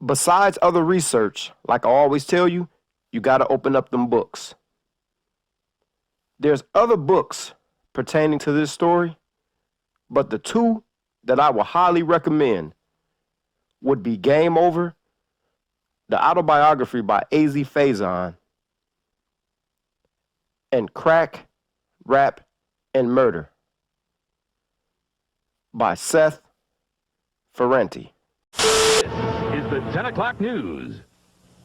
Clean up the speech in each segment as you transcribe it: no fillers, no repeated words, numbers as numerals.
Besides other research, like I always tell you, you got to open up them books. There's other books pertaining to this story, but the two that I would highly recommend would be Game Over, the autobiography by Azie Faison, and Crack, Rap, and Murder by Seth Ferranti. This is the 10 o'clock news.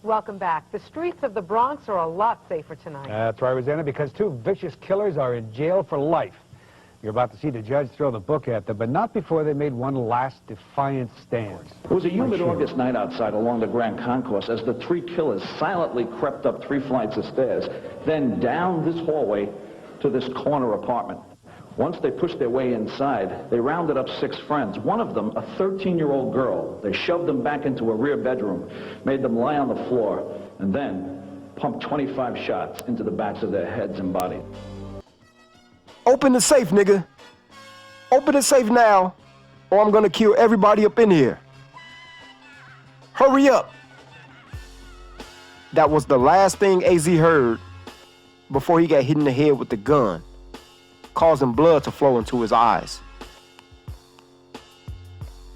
Welcome back. The streets of the Bronx are a lot safer tonight. That's right, Rosanna, because two vicious killers are in jail for life. You're about to see the judge throw the book at them, but not before they made one last defiant stand. It was a humid August night outside along the Grand Concourse as the three killers silently crept up 3 flights of stairs, then down this hallway to this corner apartment. Once they pushed their way inside, they rounded up 6 friends. One of them, a 13-year-old girl. They shoved them back into a rear bedroom, made them lie on the floor, and then pumped 25 shots into the backs of their heads and bodies. Open the safe, nigga. Open the safe now, or I'm gonna kill everybody up in here. Hurry up. That was the last thing Azie heard before he got hit in the head with the gun, causing blood to flow into his eyes.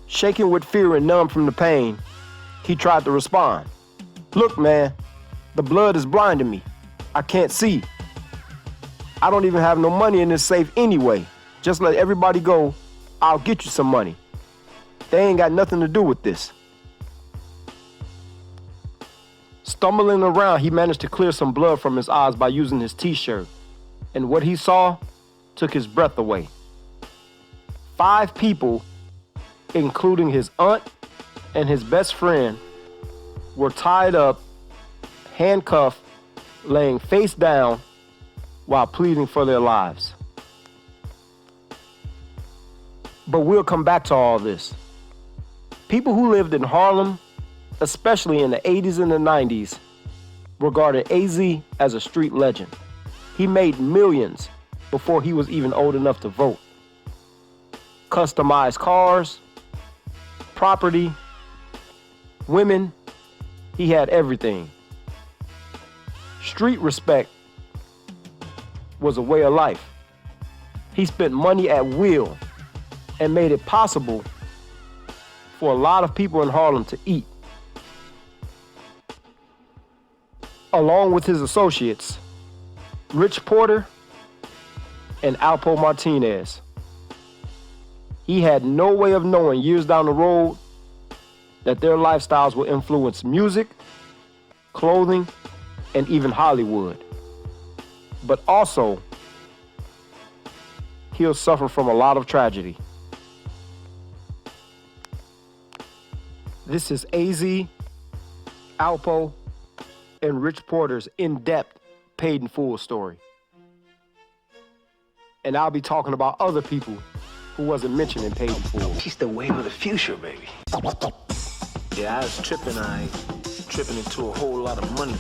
Shaking with fear and numb from the pain, he tried to respond. Look, man, the blood is blinding me. I can't see. I don't even have no money in this safe anyway. Just let everybody go. I'll get you some money. They ain't got nothing to do with this. Stumbling around, he managed to clear some blood from his eyes by using his t-shirt. And what he saw took his breath away. 5 people, including his aunt and his best friend, were tied up, handcuffed, laying face down while pleading for their lives. But we'll come back to all this. People who lived in Harlem, especially in the 80s and the 90s, regarded Azie as a street legend. He made millions before he was even old enough to vote. Customized cars, property, women, he had everything. Street respect was a way of life. He spent money at will and made it possible for a lot of people in Harlem to eat. Along with his associates, Rich Porter and Alpo Martinez. He had no way of knowing years down the road that their lifestyles will influence music, clothing, and even Hollywood. But also, he'll suffer from a lot of tragedy. This is Azie, Alpo, and Rich Porter's in-depth, paid-in-full story. And I'll be talking about other people who wasn't mentioned in Paid in Full. He's the wave of the future, baby. Yeah, I was tripping into a whole lot of money.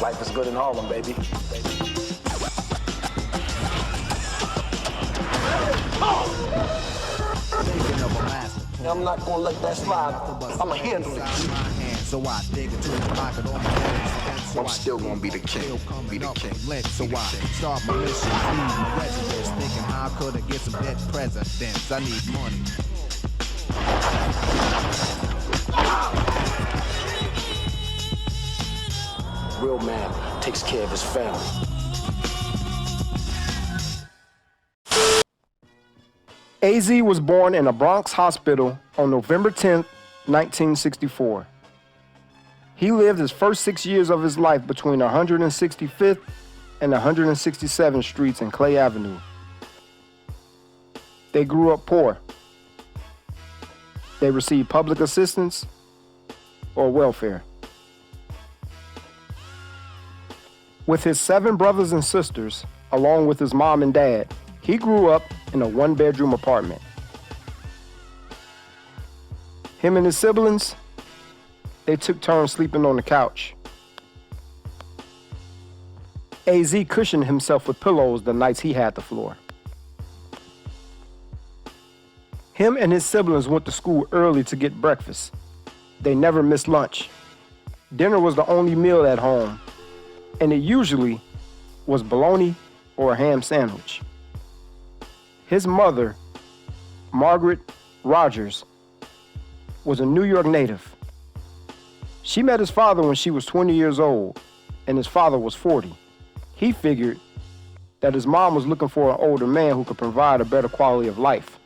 Life is good in Harlem, baby. I'm not gonna let that slide. I'ma handle it. I'm still gonna be the king. Be the king. So I start my mission, feed my residents, thinking how could I get some dead presidents? I need money. Real man takes care of his family. Azie was born in a Bronx hospital on November 10th, 1964. He lived his first 6 years of his life between 165th and 167th Streets and Clay Avenue. They grew up poor. They received public assistance or welfare. With his 7 brothers and sisters, along with his mom and dad, he grew up in a 1-bedroom apartment. Him and his siblings, they took turns sleeping on the couch. Azie cushioned himself with pillows the nights he had the floor. Him and his siblings went to school early to get breakfast. They never missed lunch. Dinner was the only meal at home, and it usually was bologna or a ham sandwich. His mother, Margaret Rogers, was a New York native. She met his father when she was 20 years old, and his father was 40. He figured that his mom was looking for an older man who could provide a better quality of life.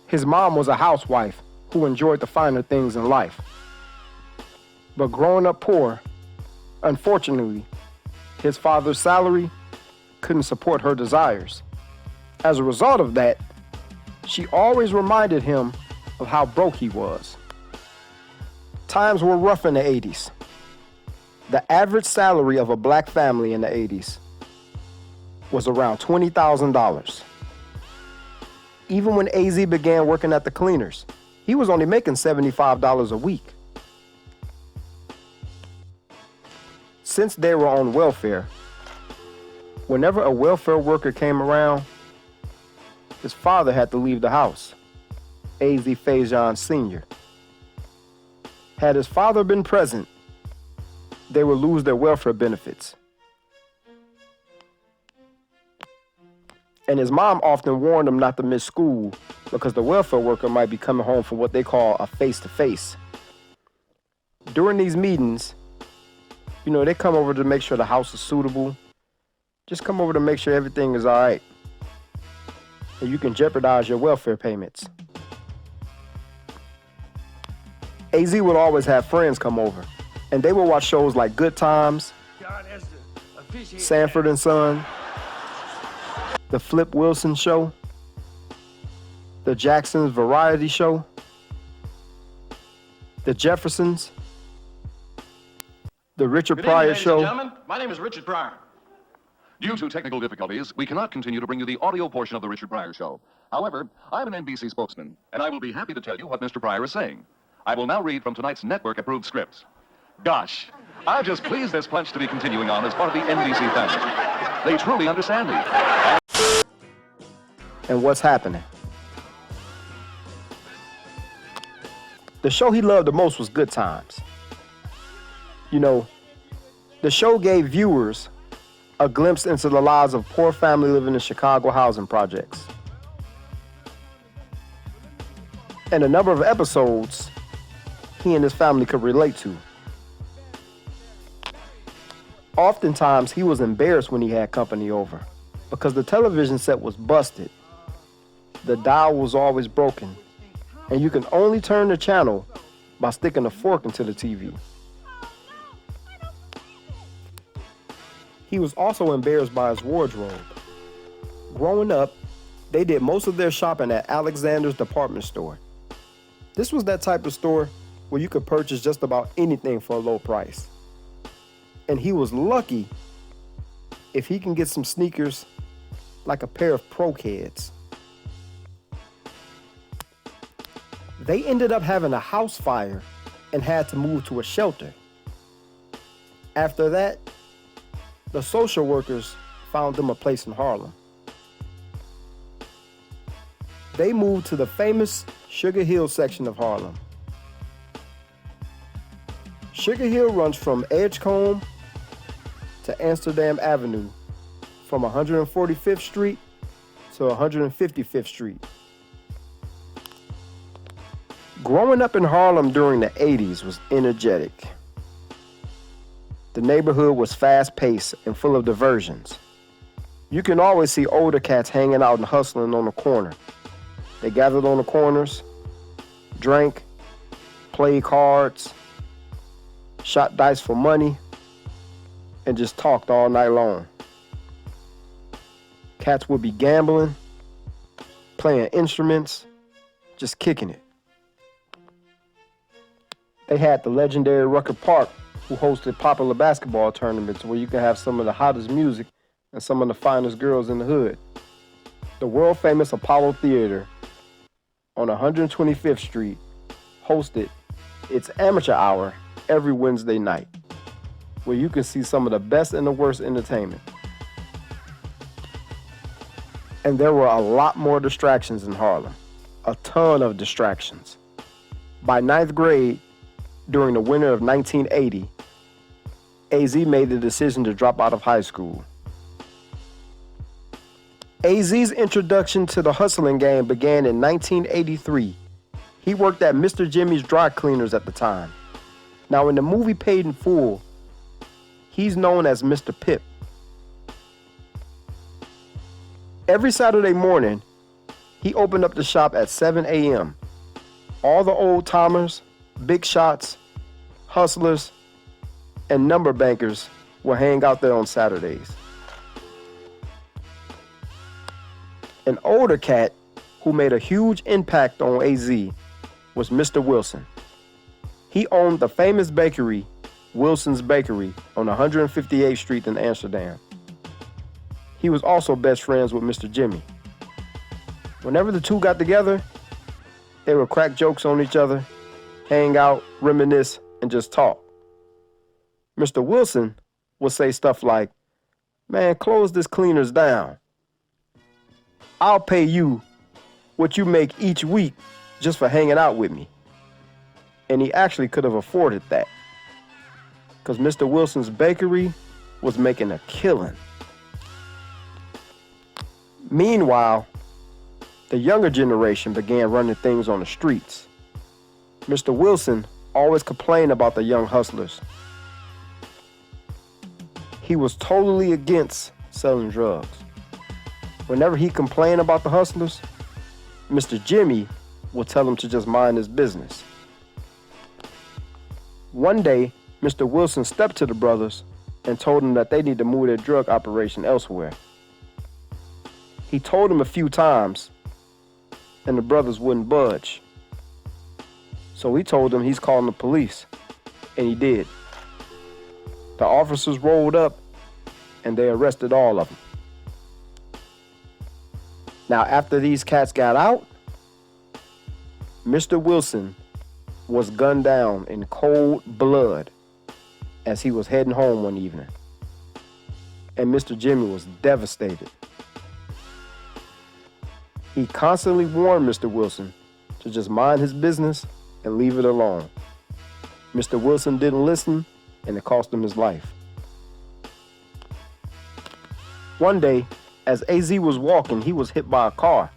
His mom was a housewife who enjoyed the finer things in life. But growing up poor, unfortunately, his father's salary couldn't support her desires. As a result of that, she always reminded him of how broke he was. Times were rough in the 80s. The average salary of a black family in the 80s was around $20,000. Even when Azie began working at the cleaners, he was only making $75 a week. Since they were on welfare, whenever a welfare worker came around, his father had to leave the house, Azie Faison Sr. Had his father been present, they would lose their welfare benefits. And his mom often warned him not to miss school because the welfare worker might be coming home for what they call a face-to-face. During these meetings, they come over to make sure the house is suitable. Just come over to make sure everything is all right. And you can jeopardize your welfare payments. Azie would always have friends come over, and they would watch shows like Good Times, Sanford and Son, The Flip Wilson Show, The Jacksons Variety Show, The Jeffersons, The Richard Pryor Show. Ladies and gentlemen, my name is Richard Pryor. Due to technical difficulties, we cannot continue to bring you the audio portion of the Richard Pryor Show. However, I'm an NBC spokesman, and I will be happy to tell you what Mr. Pryor is saying. I will now read from tonight's network-approved scripts. Gosh, I'm just pleased this pledge to be continuing on as part of the NBC family. They truly understand me. And what's happening? The show he loved the most was Good Times. The show gave viewers a glimpse into the lives of poor families living in Chicago housing projects. And a number of episodes he and his family could relate to. Oftentimes, he was embarrassed when he had company over because the television set was busted. The dial was always broken, and you can only turn the channel by sticking a fork into the TV. He was also embarrassed by his wardrobe. Growing up, they did most of their shopping at Alexander's department store. This was that type of store where you could purchase just about anything for a low price. And he was lucky if he can get some sneakers like a pair of Pro Kids. They ended up having a house fire and had to move to a shelter. After that, the social workers found them a place in Harlem. They moved to the famous Sugar Hill section of Harlem. Sugar Hill runs from Edgecombe to Amsterdam Avenue, from 145th Street to 155th Street. Growing up in Harlem during the 80s was energetic. The neighborhood was fast-paced and full of diversions. You can always see older cats hanging out and hustling on the corner. They gathered on the corners, drank, played cards, shot dice for money, and just talked all night long. Cats would be gambling, playing instruments, just kicking it. They had the legendary Rucker Park, who hosted popular basketball tournaments where you can have some of the hottest music and some of the finest girls in the hood. The world-famous Apollo Theater on 125th Street hosted its amateur hour every Wednesday night, where you can see some of the best and the worst entertainment. And there were a lot more distractions in Harlem. A ton of distractions. By ninth grade, during the winter of 1980, Azie made the decision to drop out of high school. Azie's introduction to the hustling game began in 1983. He worked at Mr. Jimmy's dry cleaners at the time. Now, in the movie Paid in Full, he's known as Mr. Pip. Every Saturday morning, he opened up the shop at 7 a.m. All the old-timers, big shots, hustlers, and number bankers will hang out there on Saturdays. An older cat who made a huge impact on Azie was Mr. Wilson. He owned the famous bakery, Wilson's Bakery, on 158th Street in Amsterdam. He was also best friends with Mr. Jimmy. Whenever the two got together, they would crack jokes on each other, hang out, reminisce, and just talk. Mr. Wilson would say stuff like, "Man, close this cleaners down. I'll pay you what you make each week just for hanging out with me." And he actually could have afforded that, because Mr. Wilson's bakery was making a killing. Meanwhile, the younger generation began running things on the streets. Mr. Wilson always complained about the young hustlers. He was totally against selling drugs. Whenever he complained about the hustlers, Mr. Jimmy would tell him to just mind his business. One day, Mr. Wilson stepped to the brothers and told them that they need to move their drug operation elsewhere. He told them a few times, and the brothers wouldn't budge. So he told them he's calling the police, and he did. The officers rolled up, and they arrested all of them. Now, after these cats got out, Mr. Wilson was gunned down in cold blood as he was heading home one evening. And Mr. Jimmy was devastated. He constantly warned Mr. Wilson to just mind his business and leave it alone. Mr. Wilson didn't listen, and it cost him his life. One day, as Azie was walking, he was hit by a car.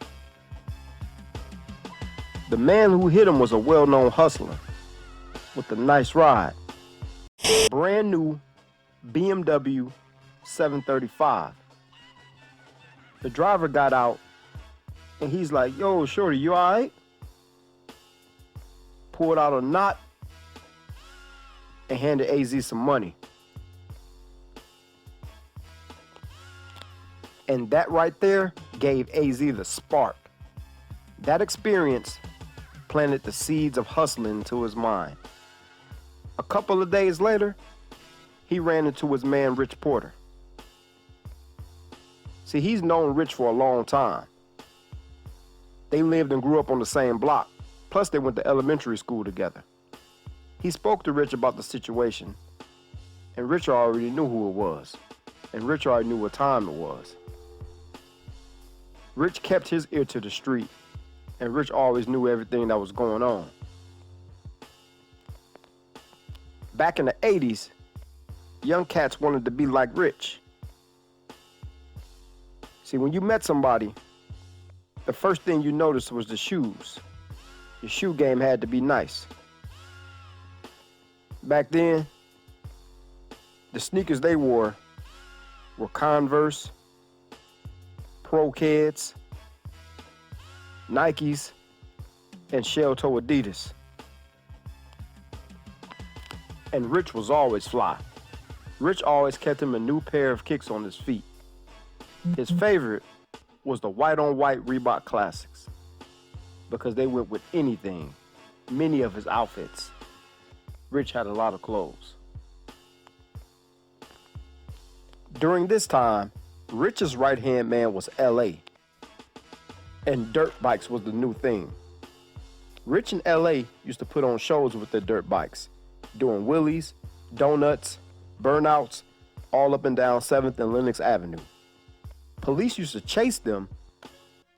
The man who hit him was a well-known hustler with a nice ride. Brand new BMW 735. The driver got out, and he's like, "Yo, shorty, you all right?" Pulled out a knot and handed Azie some money. And that right there gave Azie the spark. That experience planted the seeds of hustling into his mind. A couple of days later, he ran into his man, Rich Porter. See, he's known Rich for a long time. They lived and grew up on the same block. Plus, they went to elementary school together. He spoke to Rich about the situation, and Rich already knew who it was, and Rich already knew what time it was. Rich kept his ear to the street, and Rich always knew everything that was going on. Back in the 80s, young cats wanted to be like Rich. See, when you met somebody, the first thing you noticed was the shoes. Your shoe game had to be nice. Back then, the sneakers they wore were Converse, Pro Kids, Nikes, and shell toe Adidas. And Rich was always fly. Rich always kept him a new pair of kicks on his feet. His favorite was the white-on-white Reebok Classics, because they went with anything, many of his outfits. Rich had a lot of clothes. During this time, Rich's right-hand man was LA, and dirt bikes was the new thing. Rich in LA used to put on shows with their dirt bikes, doing wheelies, donuts, burnouts, all up and down 7th and Lenox Avenue. Police used to chase them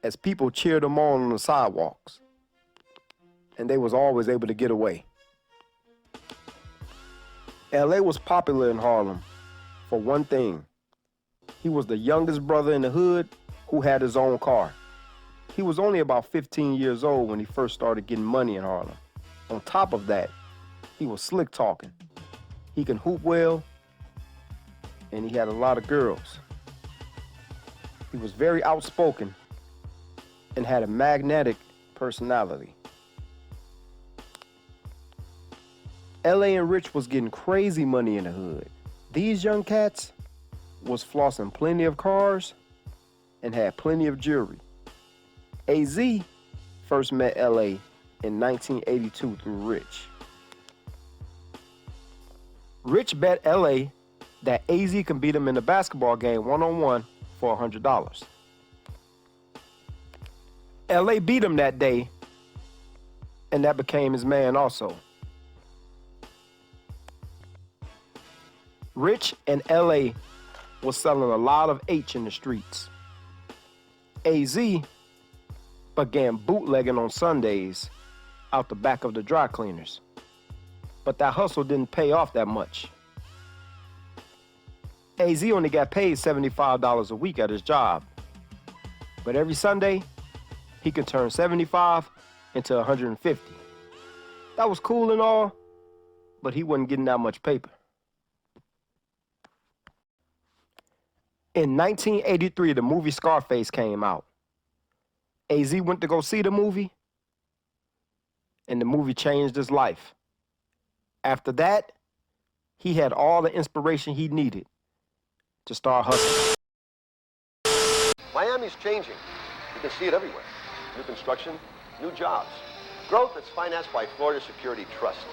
as people cheered him on the sidewalks. And they was always able to get away. LA was popular in Harlem for one thing. He was the youngest brother in the hood who had his own car. He was only about 15 years old when he first started getting money in Harlem. On top of that, he was slick talking. He can hoop well, and he had a lot of girls. He was very outspoken and had a magnetic personality. LA and Rich was getting crazy money in the hood. These young cats was flossing plenty of cars and had plenty of jewelry. Azie first met LA in 1982 through Rich. Rich bet LA that Azie can beat him in a basketball game one-on-one for $100. LA beat him that day, and that became his man also. Rich and LA was selling a lot of H in the streets. Azie began bootlegging on Sundays out the back of the dry cleaners. But that hustle didn't pay off that much. Azie only got paid $75 a week at his job. But every Sunday, he could turn 75 into 150. That was cool and all, but he wasn't getting that much paper. In 1983, the movie Scarface came out. Azie went to go see the movie, and the movie changed his life. After that, he had all the inspiration he needed to start hustling. Miami's changing. You can see it everywhere. New construction, new jobs. Growth that's financed by Florida Security Trust.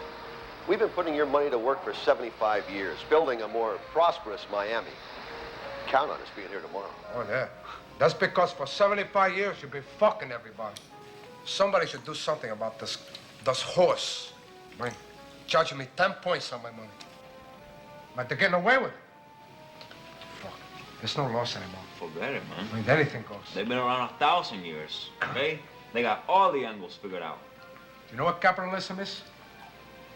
We've been putting your money to work for 75 years, building a more prosperous Miami. Count on us being here tomorrow. Oh, yeah. That's because for 75 years you've been fucking everybody. Somebody should do something about this horse. I mean, charging me 10 points on my money. But they're getting away with it. Fuck. There's no loss anymore. Forget it, man. I mean, anything goes. They've been around 1,000 years, okay? They got all the angles figured out. You know what capitalism is?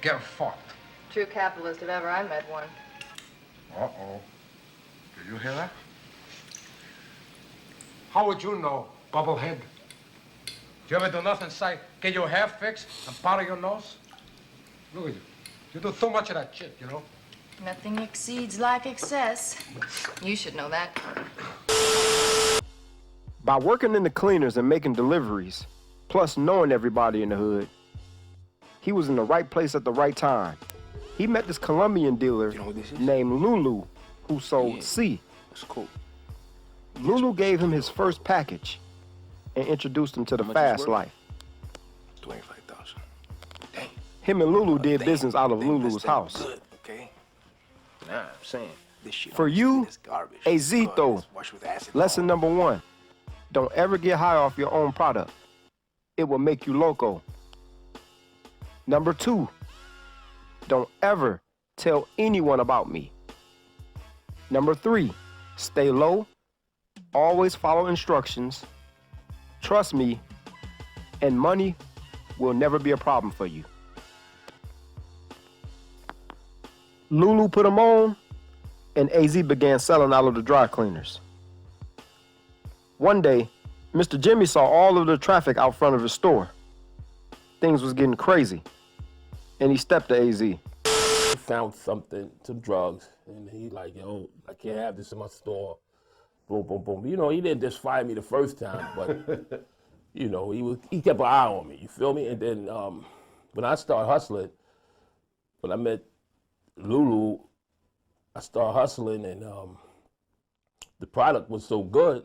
Getting fucked. True capitalist if ever I met one. Uh-oh. Did you hear that? How would you know, bubblehead? You ever do nothing say, get your hair fixed and powder your nose? Look at you. You do too much of that shit, you know? Nothing exceeds like excess. You should know that. By working in the cleaners and making deliveries, plus knowing everybody in the hood, he was in the right place at the right time. He met this Colombian dealer named Lulu, who sold C. That's cool. Lulu gave him his first package and introduced him to the fast life. 25,000. Dang. Him and Lulu did business out of Lulu's house. Good, okay? Nah, I'm saying this shit. For you, Azito, lesson number 1, don't ever get high off your own product. It will make you loco. Number 2, don't ever tell anyone about me. Number 3, stay low, always follow instructions, trust me, and money will never be a problem for you. Lulu put him on, and Azie began selling out of the dry cleaners. One day, Mr. Jimmy saw all of the traffic out front of his store. Things was getting crazy, and he stepped to Azie. He found something, some drugs, and he like, yo, I can't have this in my store. Boom, boom, boom. You know, he didn't just fire me the first time, but, you know, he kept an eye on me, you feel me? And then when I started hustling, when I met Lulu, I started hustling, and the product was so good,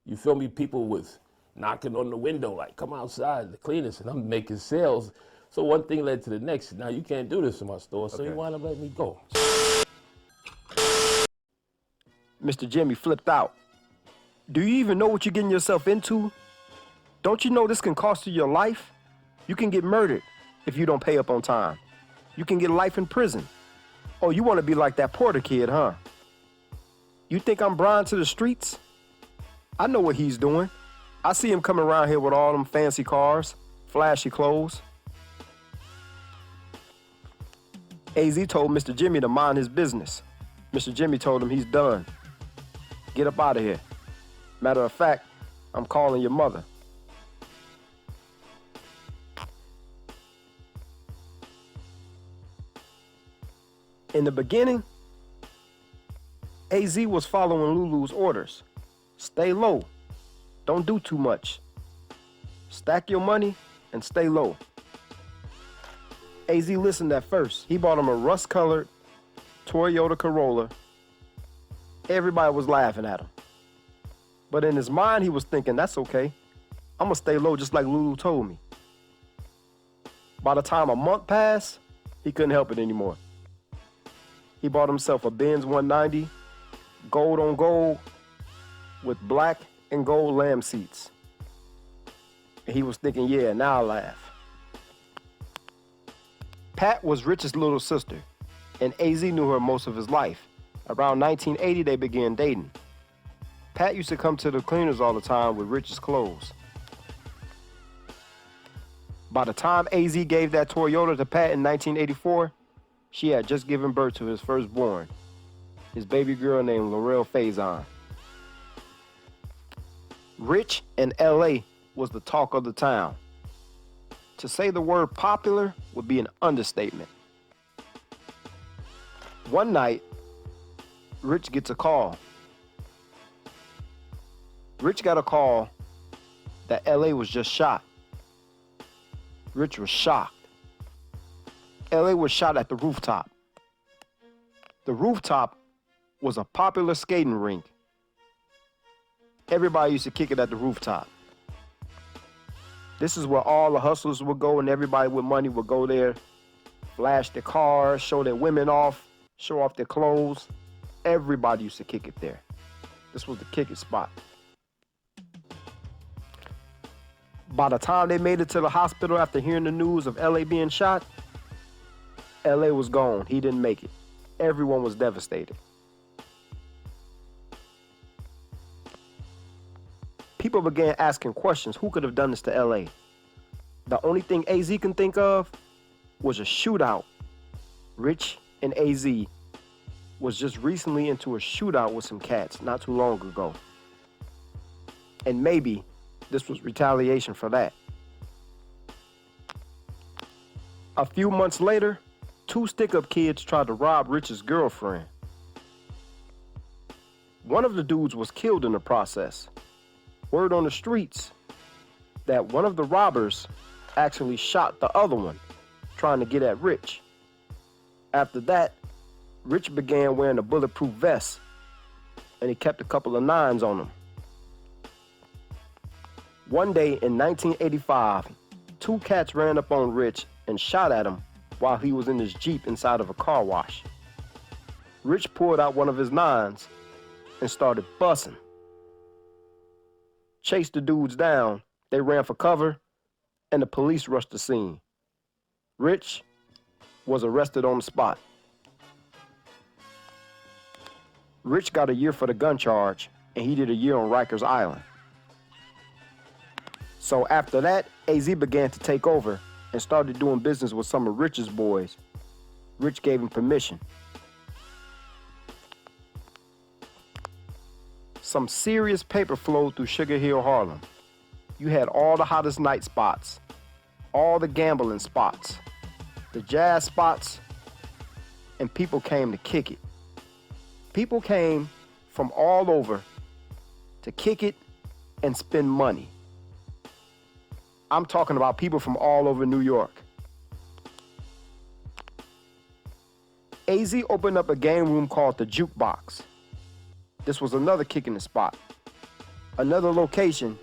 you feel me? People was knocking on the window, like, come outside, the cleaners, and I'm making sales. So one thing led to the next. Now, you can't do this in my store, so he wound up letting me go. Mr. Jimmy flipped out. Do you even know what you're getting yourself into? Don't you know this can cost you your life? You can get murdered if you don't pay up on time. You can get life in prison. Oh, you want to be like that Porter kid, huh? You think I'm blind to the streets? I know what he's doing. I see him coming around here with all them fancy cars, flashy clothes. Azie told Mr. Jimmy to mind his business. Mr. Jimmy told him he's done. Get up out of here. Matter of fact, I'm calling your mother. In the beginning, AZ was following Lulu's orders. Stay low. Don't do too much. Stack your money and stay low. AZ listened at first. He bought him a rust-colored Toyota Corolla. Everybody was laughing at him. But in his mind, he was thinking, that's okay. I'm gonna stay low just like Lulu told me. By the time a month passed, he couldn't help it anymore. He bought himself a Benz 190, gold on gold, with black and gold lamb seats. And he was thinking, yeah, now I laugh. Pat was Rich's little sister, and AZ knew her most of his life. Around 1980, they began dating. Pat used to come to the cleaners all the time with Rich's clothes. By the time AZ gave that Toyota to Pat in 1984, she had just given birth to his firstborn, his baby girl named Faison. Rich in LA was the talk of the town. To say the word popular would be an understatement. One night, Rich gets a call. Rich got a call that LA was just shot. Rich was shocked. LA was shot at the rooftop. The rooftop was a popular skating rink. Everybody used to kick it at the rooftop. This is where all the hustlers would go, and everybody with money would go there, flash their cars, show their women off, show off their clothes. Everybody used to kick it there. This was the kick it spot. By the time they made it to the hospital after hearing the news of LA being shot, LA was gone. He didn't make it. Everyone was devastated. People began asking questions. Who could have done this to LA? The only thing AZ can think of was a shootout. Rich and AZ was just recently into a shootout with some cats not too long ago. And maybe this was retaliation for that. A few months later, 2 stick-up kids tried to rob Rich's girlfriend. One of the dudes was killed in the process. Word on the streets that one of the robbers actually shot the other one, trying to get at Rich. After that, Rich began wearing a bulletproof vest, and he kept a couple of 9s on him. One day in 1985, 2 cats ran up on Rich and shot at him while he was in his Jeep inside of a car wash. Rich pulled out one of his 9s and started busting. Chased the dudes down, they ran for cover, and the police rushed the scene. Rich was arrested on the spot. Rich got a year for the gun charge, and he did a year on Rikers Island. So after that, AZ began to take over and started doing business with some of Rich's boys. Rich gave him permission. Some serious paper flowed through Sugar Hill, Harlem. You had all the hottest night spots, all the gambling spots, the jazz spots, and people came to kick it. People came from all over to kick it and spend money. I'm talking about people from all over New York. AZ opened up a game room called the Jukebox. This was another kick in the spot, another location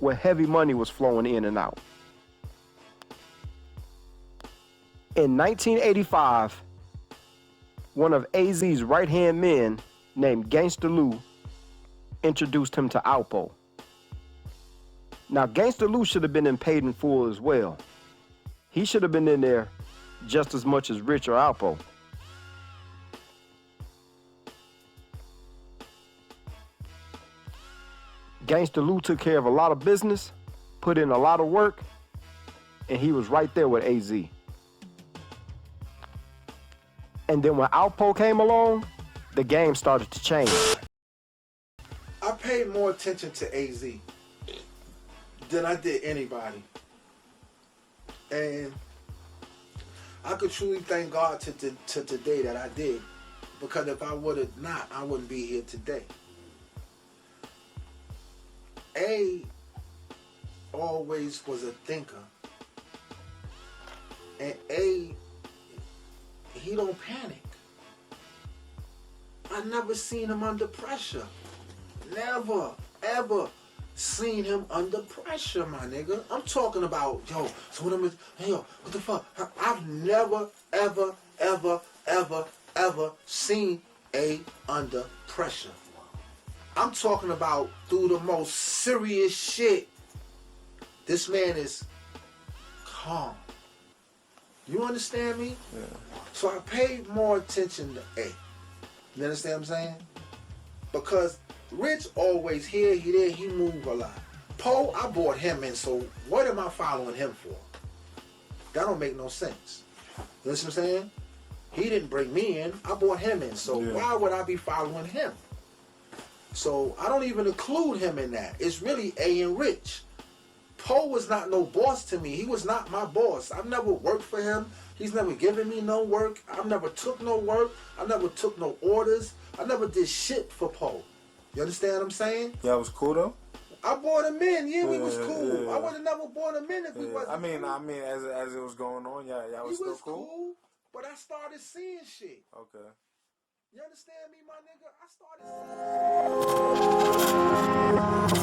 where heavy money was flowing in and out. In 1985, one of AZ's right-hand men named Gangsta Lou introduced him to Alpo. Now, Gangsta Lou should have been in paid in full as well. He should have been in there just as much as Rich or Alpo. Gangsta Lou took care of a lot of business, put in a lot of work, and he was right there with AZ. And then when Alpo came along, the game started to change. I paid more attention to AZ than I did anybody. And I could truly thank God to today that I did. Because if I would have not, I wouldn't be here today. A always was a thinker. And A, he don't panic. I never seen him under pressure. Never, ever seen him under pressure, my nigga. I'm talking about, yo, so what I'm, hey, yo, what the fuck? I've never, ever, ever, ever, ever seen A under pressure. I'm talking about through the most serious shit. This man is calm. You understand me? Yeah. So I paid more attention to A. You understand what I'm saying? Because Rich always here, he there, he move a lot. Poe, I brought him in, so what am I following him for? That don't make no sense. You understand what I'm saying? He didn't bring me in, I brought him in, so why would I be following him? So I don't even include him in that. It's really A and Rich. Poe was not no boss to me. He was not my boss. I've never worked for him. He's never given me no work. I never took no work. I never took no orders. I never did shit for Poe. You understand what I'm saying? Yeah, it was cool though. I brought him in. Yeah, we was cool. I would have never brought him in if we wasn't. I mean, as it was going on, yeah, was still cool. But I started seeing shit. Okay. You understand me, my nigga? I started seeing shit.